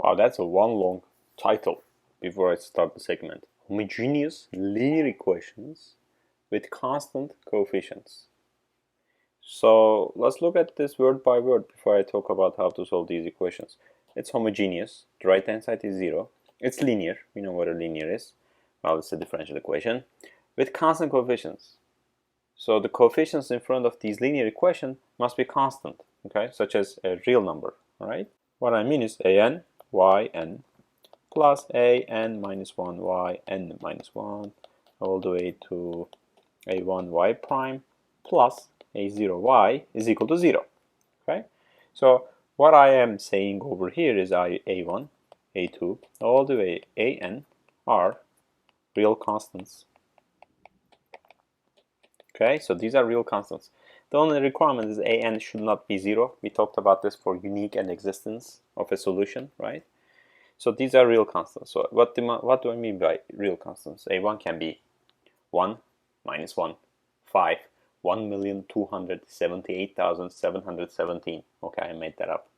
Wow, that's a one long title before I start the segment. Homogeneous linear equations with constant coefficients. So let's look at this word by word before I talk about how to solve these equations. It's homogeneous. The right hand side is 0. It's linear. We know what a linear is. Well, it's a differential equation with constant coefficients. So the coefficients in front of these linear equation must be constant, okay, such as a real number. All right. What I mean is an yn plus an minus 1 yn minus 1 all the way to a1 y prime plus a0 y is equal to 0. Okay, so what I am saying over here is a1, a2, all the way an are real constants. Okay, so these are real constants. The only requirement is an should not be 0. We talked about this for unique and existence of a solution, right? So these are real constants. So what do I mean by real constants? A1 can be 1, minus 1, 5, 1,278,717. Okay, I made that up.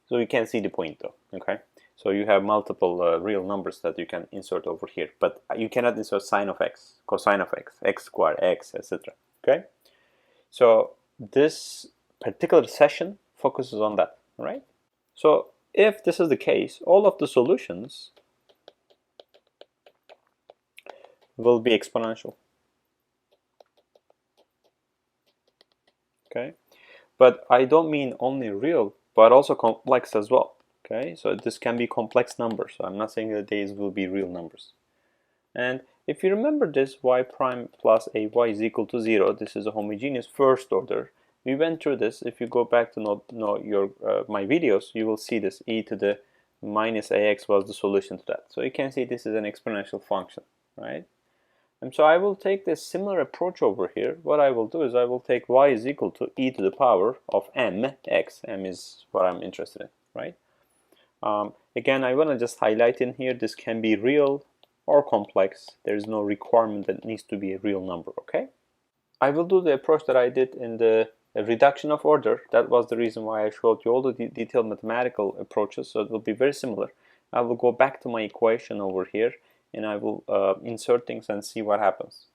So you can see the point though, okay? So you have multiple real numbers that you can insert over here, but you cannot insert sine of x, cosine of x, x squared, x, etc. Okay? So this particular session focuses on that, right? So if this is the case, all of the solutions will be exponential. Okay, but I don't mean only real, but also complex as well. Okay, so this can be complex numbers. So I'm not saying that these will be real numbers. And if you remember this y prime plus a y is equal to 0, this is a homogeneous first order. We went through this. If you go back to know your my videos, you will see this e to the minus ax was the solution to that. So you can see this is an exponential function, right? And so I will take this similar approach over here. What I will do is I will take y is equal to e to the power of mx. M is what I'm interested in, right? Again, I want to just highlight in here, this can be real or complex. There is no requirement that it needs to be a real number, okay? I will do the approach that I did in the reduction of order. That was the reason why I showed you all the detailed mathematical approaches, so it will be very similar. I will go back to my equation over here and I will insert things and see what happens.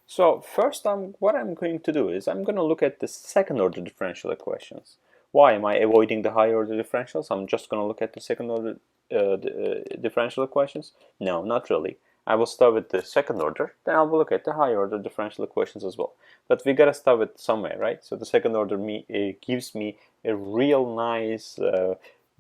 So first, what I'm going to do is I'm going to look at the second order differential equations. Why am I avoiding the higher order differentials? I'm just going to look at the second order differential equations? No, not really. I will start with the second order, then I will look at the higher order differential equations as well. But we gotta start with somewhere, right? So the second order gives me a real nice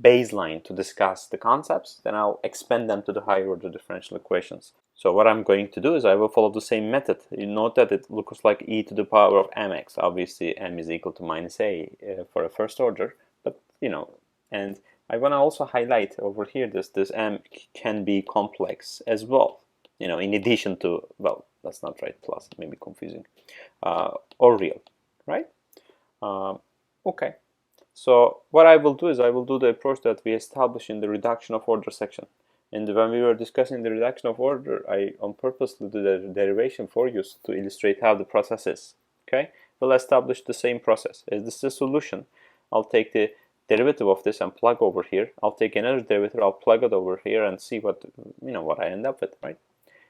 baseline to discuss the concepts, then I'll expand them to the higher order differential equations. So what I'm going to do is I will follow the same method. You note that it looks like e to the power of mx. Obviously m is equal to minus a for a first order, but you know, and I want to also highlight over here this m can be complex as well. You know, in addition to, well, that's not right, plus, it may be confusing, or real, right? Okay, so what I will do is I will do the approach that we established in the reduction of order section. And when we were discussing the reduction of order, I on purpose did the derivation for you to illustrate how the process is. Okay, we'll establish the same process. Is this the solution? I'll take the derivative of this and plug over here. I'll take another derivative, I'll plug it over here and see what, you know, what I end up with, right?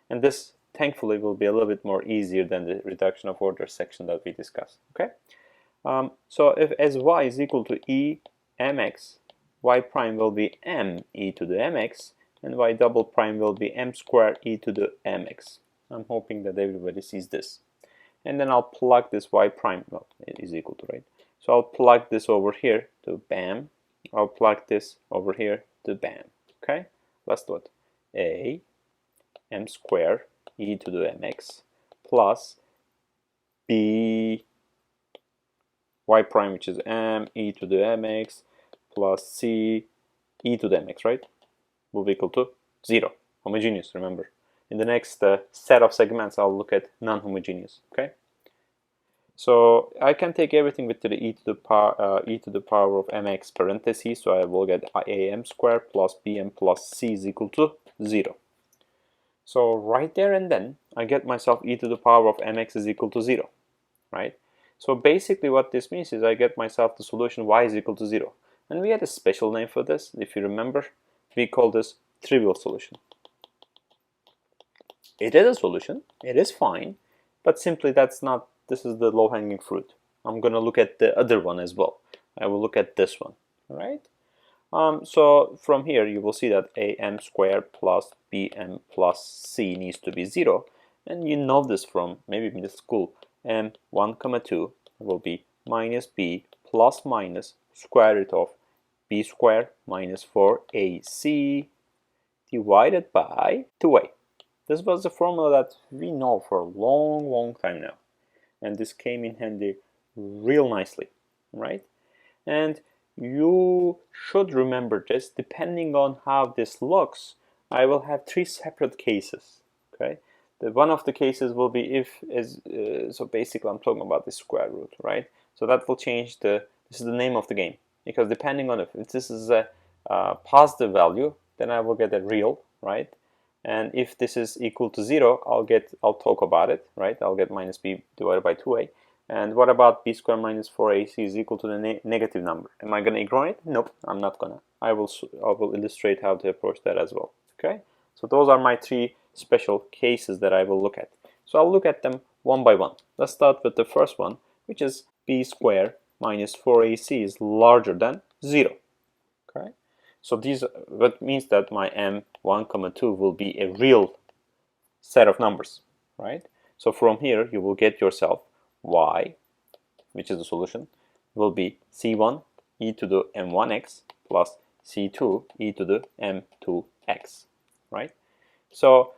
And this, thankfully, will be a little bit more easier than the reduction of order section that we discussed. Okay, so if as y is equal to e mx, y prime will be m e to the mx, and y double prime will be m squared e to the mx. I'm hoping that everybody sees this. And then I'll plug this y prime, well, it is equal to, right? So I'll plug this over here to bam. I'll plug this over here to bam. Okay, let's do it. A m squared e to the mx plus b y prime, which is m e to the mx plus c e to the mx, right, will be equal to 0. Homogeneous, remember. In the next set of segments, I'll look at non-homogeneous. Okay, so I can take everything with the e to the power of mx parentheses, so I will get am squared plus bm plus c is equal to 0. So right there and then, I get myself e to the power of mx is equal to 0, right? So basically what this means is I get myself the solution y is equal to 0. And we had a special name for this, if you remember. we call this trivial solution. It is a solution, it is fine, but simply this is the low-hanging fruit. I'm going to look at the other one as well. I will look at this one, all right? So from here you will see that am squared plus bm plus c needs to be 0, and you know this from maybe middle school. M1 comma 2 will be minus b plus minus square root of b squared minus 4ac divided by 2a. This was the formula that we know for a long time now, and this came in handy real nicely, right? And you should remember this. Depending on how this looks, I will have 3 separate cases. Okay, one of the cases will be so basically I'm talking about the square root, right? So that will change this is the name of the game, because depending on if this is a positive value, then I will get a real, right? And if this is equal to 0, I'll talk about it, right? I'll get minus b divided by 2a. And what about b squared minus 4ac is equal to the negative number? Am I going to ignore it? Nope, I'm not gonna. I will illustrate how to approach that as well. Okay, so those are my 3 special cases that I will look at. So I'll look at them one by one. Let's start with the first one, which is b squared minus 4ac is larger than 0. Okay, so that means that my m1 comma 2 will be a real set of numbers, right? So from here you will get yourself y, which is the solution, will be c1 e to the m1x plus c2 e to the m2x, right? So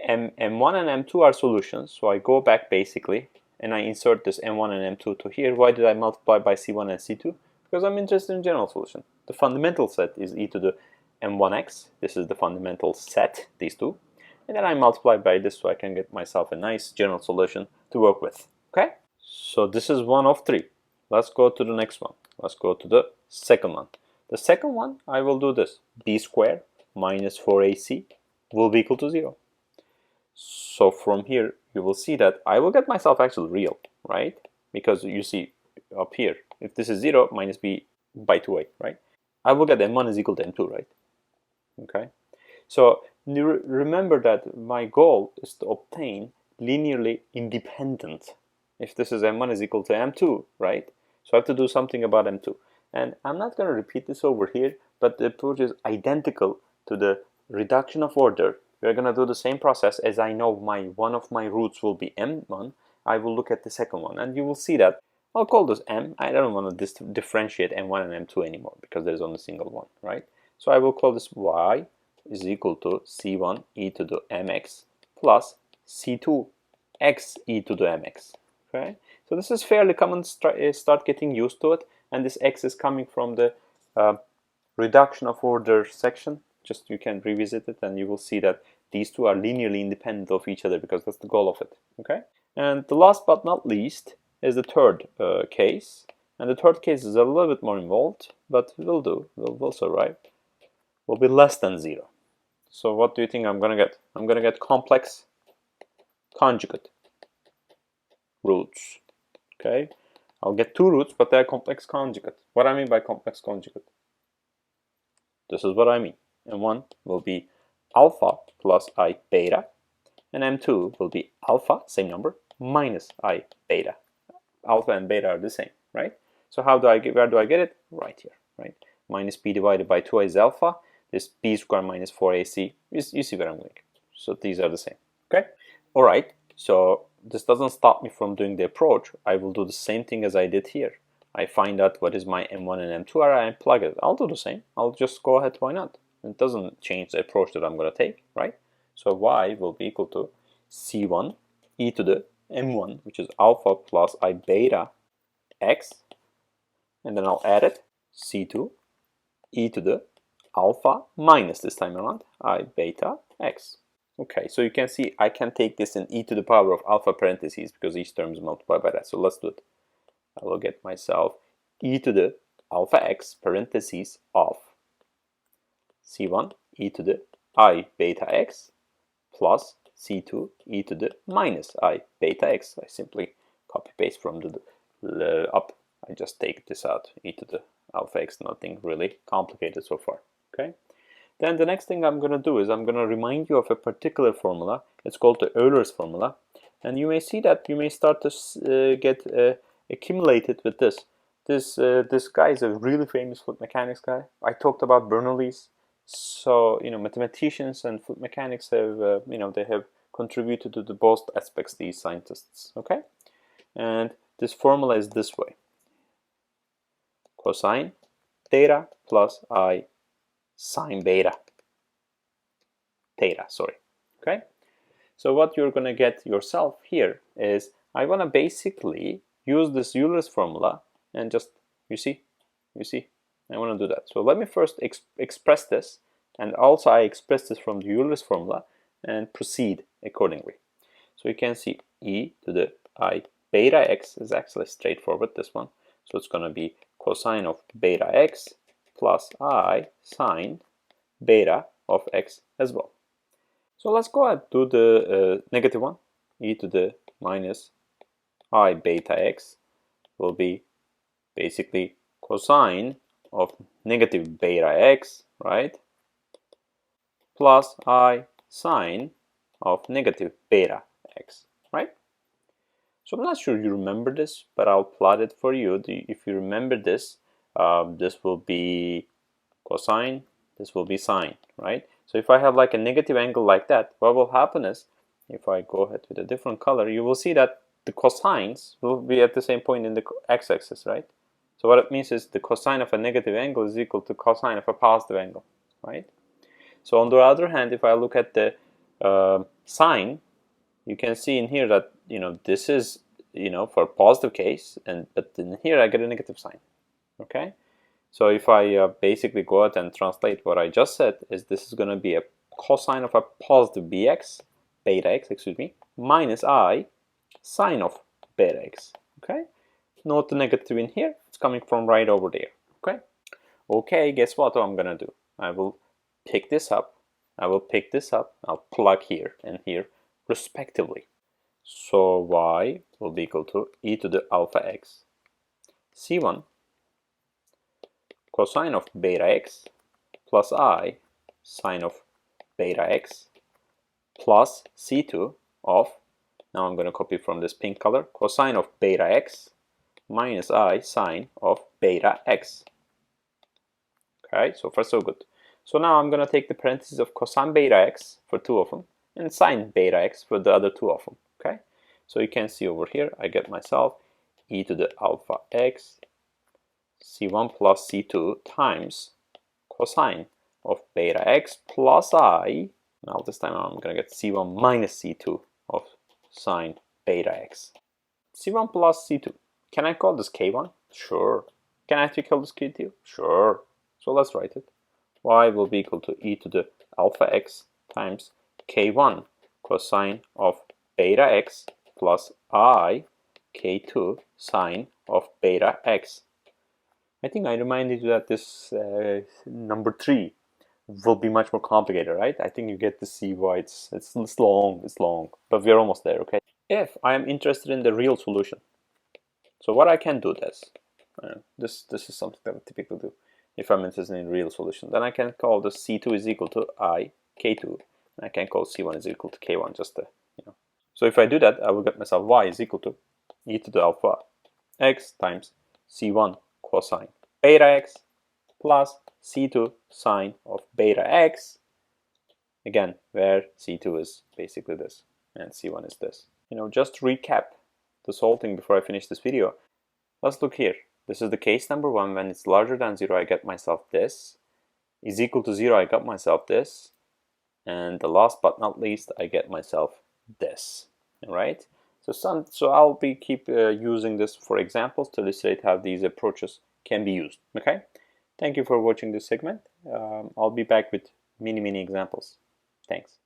m1 and m2 are solutions, so I go back basically and I insert this m1 and m2 to here. Why did I multiply by c1 and c2? Because I'm interested in general solution. The fundamental set is e to the m1x. This is the fundamental set, these two. And then I multiply by this so I can get myself a nice general solution to work with. Okay? So this is one of 3. Let's go to the next one. Let's go to the second one. The second one, I will do this. b squared minus 4ac will be equal to 0. So from here, you will see that I will get myself actually real, right? Because you see up here, if this is 0 minus b by 2a, right? I will get m1 is equal to m2, right? Okay? So remember that my goal is to obtain linearly independent. If this is m1 is equal to m2, right? So I have to do something about m2. And I'm not going to repeat this over here, but the approach is identical to the reduction of order. We're going to do the same process. As I know one of my roots will be m1, I will look at the second one, and you will see that I'll call this m. I don't want to differentiate m1 and m2 anymore because there's only a single one, right? So I will call this y is equal to c1 e to the mx plus c2 x e to the mx. Okay, so this is fairly common. Start getting used to it, and this x is coming from the reduction of order section. Just you can revisit it, and you will see that these two are linearly independent of each other because that's the goal of it. Okay, and the last but not least is the third case, and the third case is a little bit more involved, but we'll do. We'll survive. Will be less than 0. So what do you think I'm gonna get? I'm gonna get complex conjugate roots. Okay, I'll get 2 roots, but they're complex conjugate. What I mean by complex conjugate? This is what I mean. M1 will be alpha plus I beta, and M2 will be alpha, same number, minus I beta. Alpha and beta are the same, right? So where do I get it? Right here, right? Minus b divided by 2a is alpha. This b squared minus 4ac, you see where I'm going. So these are the same, okay? All right, so this doesn't stop me from doing the approach. I will do the same thing as I did here. I find out what is my m1 and m2 are, and plug it. I'll do the same. I'll just go ahead, why not? It doesn't change the approach that I'm going to take, right? So y will be equal to c1 e to the m1, which is alpha plus I beta x, and then I'll add it, c2 e to the alpha minus, this time around, I beta x. Okay, so you can see I can take this in e to the power of alpha parentheses because each term is multiplied by that. So let's do it. I will get myself e to the alpha x parentheses of c1 e to the I beta x plus c2 e to the minus I beta x. I simply copy paste from the up. I just take this out, e to the alpha x, nothing really complicated so far. Okay, Then the next thing I'm going to do is I'm going to remind you of a particular formula. It's called the Euler's formula. And you may see that you may start to get accumulated with this. This guy is a really famous fluid mechanics guy. I talked about Bernoulli's. So, mathematicians and fluid mechanics have, they have contributed to the both aspects, these scientists, okay? And this formula is this way. Cosine theta plus I sine beta. Theta, sorry, okay? So what you're going to get yourself here is I want to basically use this Euler's formula and just, you see, I want to do that. So let me first express this, and also I express this from the Euler's formula and proceed accordingly. So you can see e to the I beta x is actually straightforward, this one. So it's going to be cosine of beta x plus I sine beta of x as well. So let's go ahead and do the negative one. E to the minus I beta x will be basically cosine of negative beta x, right? Plus I sine of negative beta x, right? So I'm not sure you remember this, but I'll plot it for you. If you remember this, this will be cosine, this will be sine, right? So if I have like a negative angle like that, what will happen is, if I go ahead with a different color, you will see that the cosines will be at the same point in the x-axis, right? So what it means is the cosine of a negative angle is equal to cosine of a positive angle, right? So on the other hand, if I look at the sine, you can see in here that, this is, for a positive case, but in here I get a negative sign, okay? So if I basically go ahead and translate what I just said, is this is going to be a cosine of a positive beta x, minus I sine of beta x, okay? Note the negative in here, it's coming from right over there, okay? Okay, guess what I'm going to do? I will pick this up, I'll plug here and here respectively. So y will be equal to e to the alpha x c1 cosine of beta x plus I sine of beta x plus c2 of, now I'm going to copy from this pink color, cosine of beta x minus I sine of beta x. Okay, so far so good. So now I'm going to take the parentheses of cosine beta x for two of them and sine beta x for the other two of them. Okay, so you can see over here I get myself e to the alpha x c1 plus c2 times cosine of beta x plus I, now this time I'm going to get c1 minus c2 of sine beta x. c1 plus c2, can I call this k1? Sure. Can I actually call this k2? Sure. So let's write it. Y will be equal to e to the alpha x times k1 cosine of beta x plus I k2 sine of beta x. I think I reminded you that this number 3 will be much more complicated, right? I think you get to see why it's long, but we're almost there, okay? If I am interested in the real solution, so what I can do this is something that I typically do. If I'm interested in real solution, then I can call the c2 is equal to I k2, and I can call c1 is equal to k1, just to, So if I do that, I will get myself y is equal to e to the alpha x times c1 cosine beta x plus c2 sine of beta x, again, where c2 is basically this and c1 is this. Just to recap this whole thing before I finish this video, let's look here. This is the case number 1. When it's larger than 0, I get myself this. Is equal to 0, I got myself this. And the last but not least, I get myself this. All right? So I'll keep using this for examples to illustrate how these approaches can be used. Okay? Thank you for watching this segment. I'll be back with many examples. Thanks.